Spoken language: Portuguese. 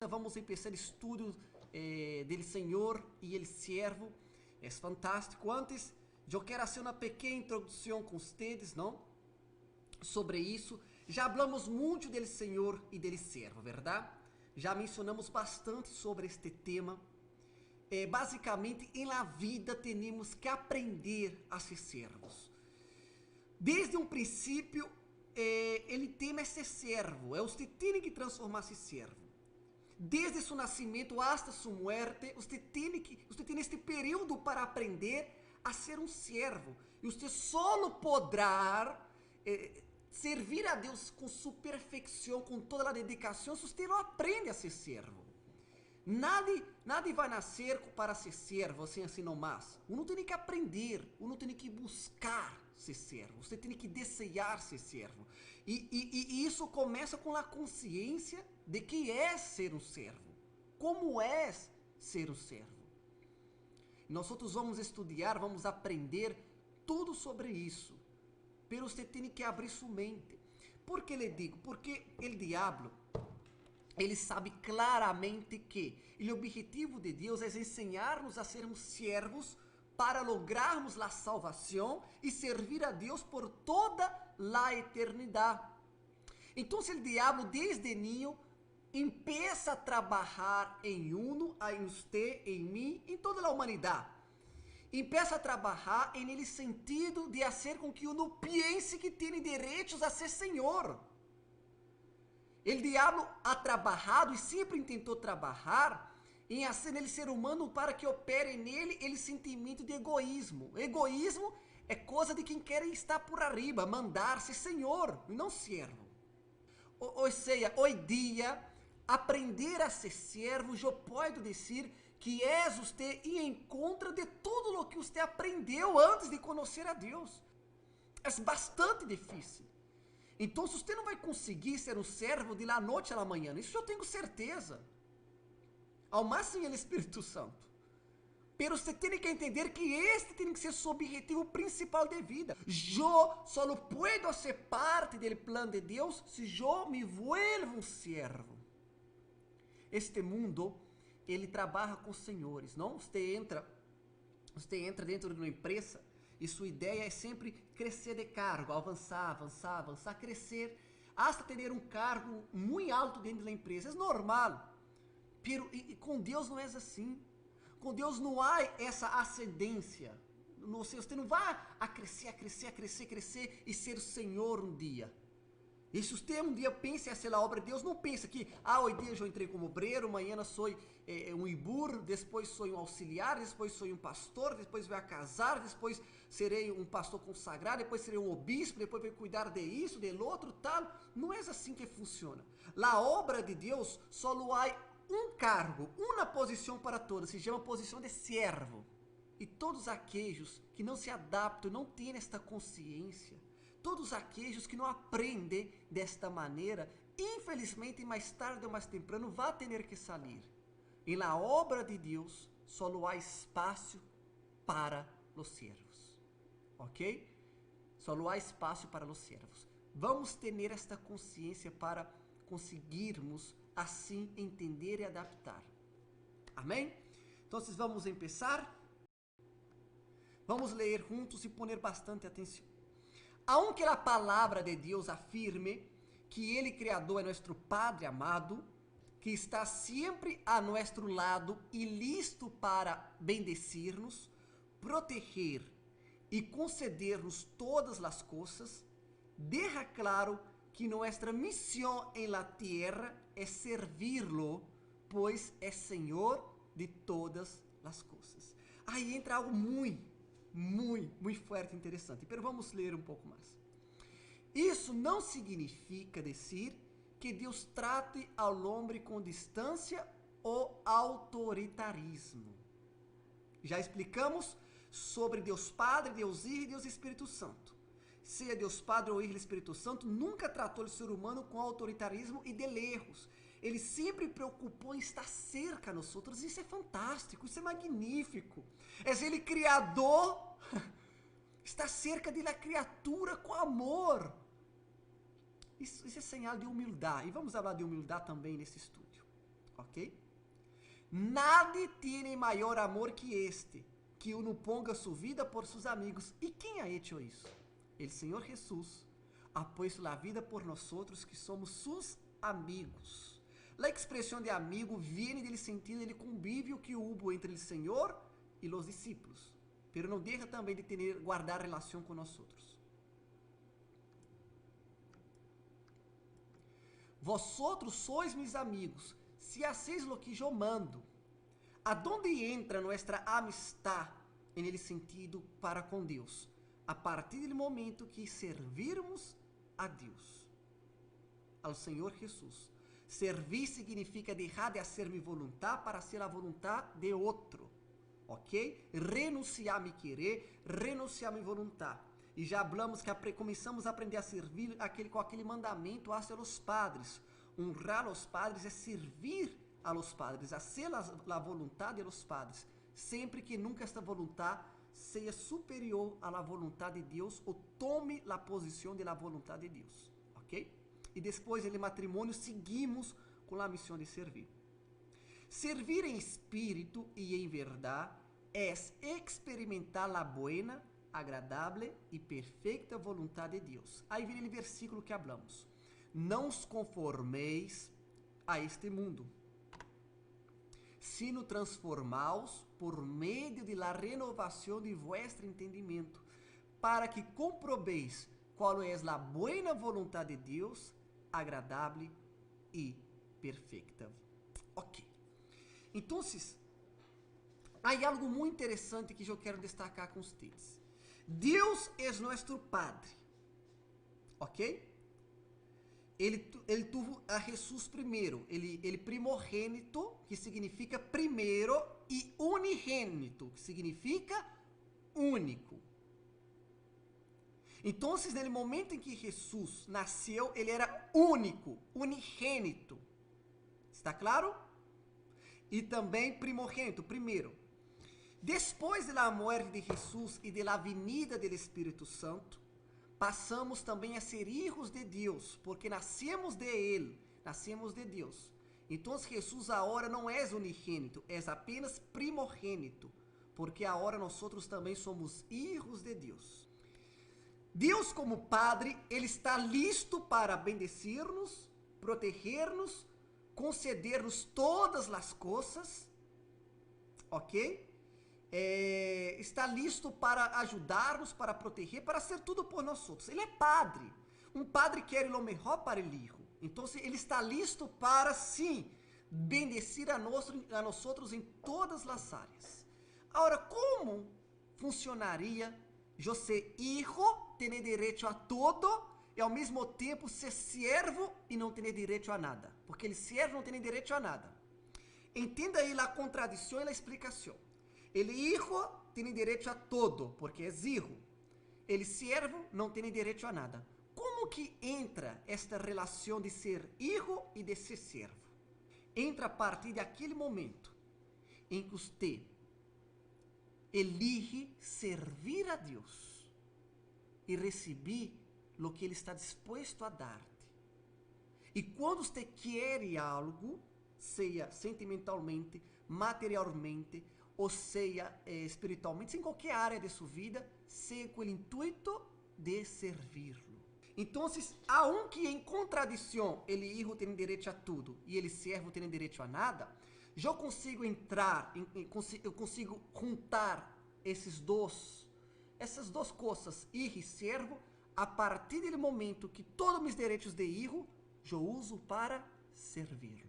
Vamos começar estudo do Senhor e el Siervo. É fantástico. Antes, eu quero fazer uma pequena introdução com vocês, não? Sobre isso. Já falamos muito do Senhor e do Siervo, verdade? Já mencionamos bastante sobre este tema. Basicamente, em la vida temos que aprender a ser servos. Desde um princípio, ele tema é ser servo. Você tem que transformar-se em servo. Desde seu nascimento hasta sua muerte, você tem este período para aprender a ser um servo. E você só poderá servir a Deus com sua perfeição, com toda a dedicação, se você não aprende a ser servo. Nada vai nascer para ser servo, assim nomás. Uno tem que aprender, uno tem que buscar ser servo, você tem que desejar ser servo. E isso começa com a consciência de que é ser um servo. Como é ser um servo? Nós vamos estudar, vamos aprender tudo sobre isso. Mas você tem que abrir sua mente. Por que lhe digo? Porque o diabo, ele sabe claramente que o objetivo de Deus é ensinar-nos a sermos servos para lograrmos a salvação e servir a Deus por toda a eternidade. Então, o diabo desde niño empieza a trabalhar em uno, em você, em mim, em toda a humanidade. Empieza a trabalhar em ele sentido de fazer com que uno pense que tem direitos a ser Senhor. O diabo ha trabalhado e sempre tentou trabalhar em fazer nele ser humano para que opere nele ele sentimento de egoísmo. Egoísmo é coisa de quem quer estar por arriba, mandar-se Senhor e não servo. Ou seja, hoje dia, aprender a ser servo, eu posso dizer que é você ir em contra de tudo o que você aprendeu antes de conhecer a Deus. É bastante difícil. Então, você não vai conseguir ser um servo de la noite à manhã. Isso eu tenho certeza. Ao máximo é o Espírito Santo. Pero você tem que entender que este tem que ser seu objetivo principal de vida. Eu só posso ser parte do plano de Deus se eu me vuelvo um servo. Este mundo, ele trabalha com senhores, não? Você entra dentro de uma empresa e sua ideia é sempre crescer de cargo, avançar, crescer, hasta ter um cargo muito alto dentro da empresa. É normal. Pero com Deus não é assim. Com Deus não há essa ascendência. Você não vai a crescer e ser o Senhor um dia. E se você um dia pensa em ser a obra de Deus, não pensa que, hoje dia eu entrei como obreiro, amanhã sou um ibur, depois sou um auxiliar, depois sou um pastor, depois vou a casar, depois serei um pastor consagrado, depois serei um obispo, depois vou cuidar de isso, de outro, tal. Não é assim que funciona. A obra de Deus só há um cargo, uma posição para todos, se chama posição de servo. E todos aqueles que não se adaptam, não têm esta consciência, todos aqueles que não aprendem desta maneira, infelizmente, mais tarde ou mais temprano, vão ter que sair. E na obra de Deus, só há espaço para os servos. Ok? Só há espaço para os servos. Vamos ter esta consciência para conseguirmos assim entender e adaptar. Amém? Então, vamos começar. Vamos ler juntos e poner bastante atenção. Aunque a palavra de Deus afirme que Ele Criador é nosso Padre amado, que está sempre a nosso lado e listo para bendecir-nos, proteger e conceder-nos todas as coisas, deixa claro que nossa missão em la tierra é servi-lo, pois é Senhor de todas as coisas. Aí entra algo muito forte e interessante. Mas vamos ler um pouco mais. Isso não significa dizer que Deus trate ao homem com distância ou autoritarismo. Já explicamos sobre Deus Padre, Deus Filho e Deus Espírito Santo. Seja Deus Padre ou Filho e Espírito Santo, nunca tratou o ser humano com autoritarismo e de lejos. Ele sempre preocupou em estar cerca a nós outros. Isso é fantástico, isso é magnífico. É ele criador, está cerca da criatura com amor. Isso é sinal de humildade. E vamos falar de humildade também nesse estudo. ok? Nadie tiene maior amor que este, que uno ponga su vida por sus amigos. ¿Y quién ha hecho eso? El Señor Jesús ha puesto la vida por nosotros que somos sus amigos. La expresión de amigo viene del sentido del convivio que hubo entre el Señor y los discípulos, pero no deja también de guardar relación con nosotros. Vosotros sois mis amigos, si hacéis lo que yo mando. ¿A dónde entra nuestra amistad en el sentido para con Dios? A partir del momento que servirmos a Dios, ao Senhor Jesus. Servir significa deixar de fazer minha vontade para fazer a vontade de outro, ok? Renunciar a me querer, renunciar a minha vontade. E já falamos que começamos a aprender a servir com aquele mandamento hacia os padres. Honrar os padres é servir a los padres, fazer a vontade de los padres, sempre que nunca esta vontade seja superior à vontade de Deus ou tome a posição da vontade de Deus, ok? E depois do matrimônio seguimos com a missão de servir. Servir em espírito e em verdade é experimentar a buena, agradável e perfeita vontade de Deus. Aí vem o versículo que hablamos. Não os conformeis a este mundo, sino transformaos por meio de la renovação de vuestro entendimento, para que comprobeis qual é a buena vontade de Deus, agradável e perfeita. Ok. Então, há algo muito interessante que eu quero destacar com vocês. Deus é nosso Padre, ok? Ele tuvo a Jesus primeiro, ele primogênito, que significa primeiro, e unigênito, que significa único. Então, no momento em que Jesus nasceu, ele era único, unigênito. Está claro? E também primogênito, primeiro. Depois da morte de Jesus e da vinda do Espírito Santo, passamos também a ser hijos de Deus, porque nascemos de Ele, nascemos de Deus. Então, Jesus agora não é unigênito, é apenas primogênito, porque agora nós também somos hijos de Deus. Deus, como Padre, Ele está listo para bendecir-nos, proteger-nos, conceder-nos todas as coisas, ok? Está listo para ajudar-nos, para proteger, para ser tudo por nós outros. Ele é Padre. Um Padre quer o melhor para o Hijo. Então, Ele está listo para, sim, bendecir a nós outros em todas as áreas. Agora, como funcionaria eu ser hijo, ter direito a todo, e ao mesmo tempo ser servo e não ter direito a nada? Porque ele servo não tem direito a nada. Entenda aí a contradição e a explicação. Ele hijo tem direito a todo, porque é hijo. Ele servo não tem direito a nada. Como que entra esta relação de ser hijo e de ser servo? Entra a partir daquele momento em que você elige servir a Deus e receber o que Ele está disposto a dar-te. E quando você quer algo, seja sentimentalmente, materialmente, ou seja espiritualmente, em qualquer área de sua vida, seja com o intuito de servi-lo. Então, aunque em contradição, ele hijo tem direito a tudo e ele servo tem direito a nada, eu consigo entrar, eu consigo juntar essas duas coisas, hijo e servo, a partir do momento que todos os meus direitos de hijo eu uso para servi-lo.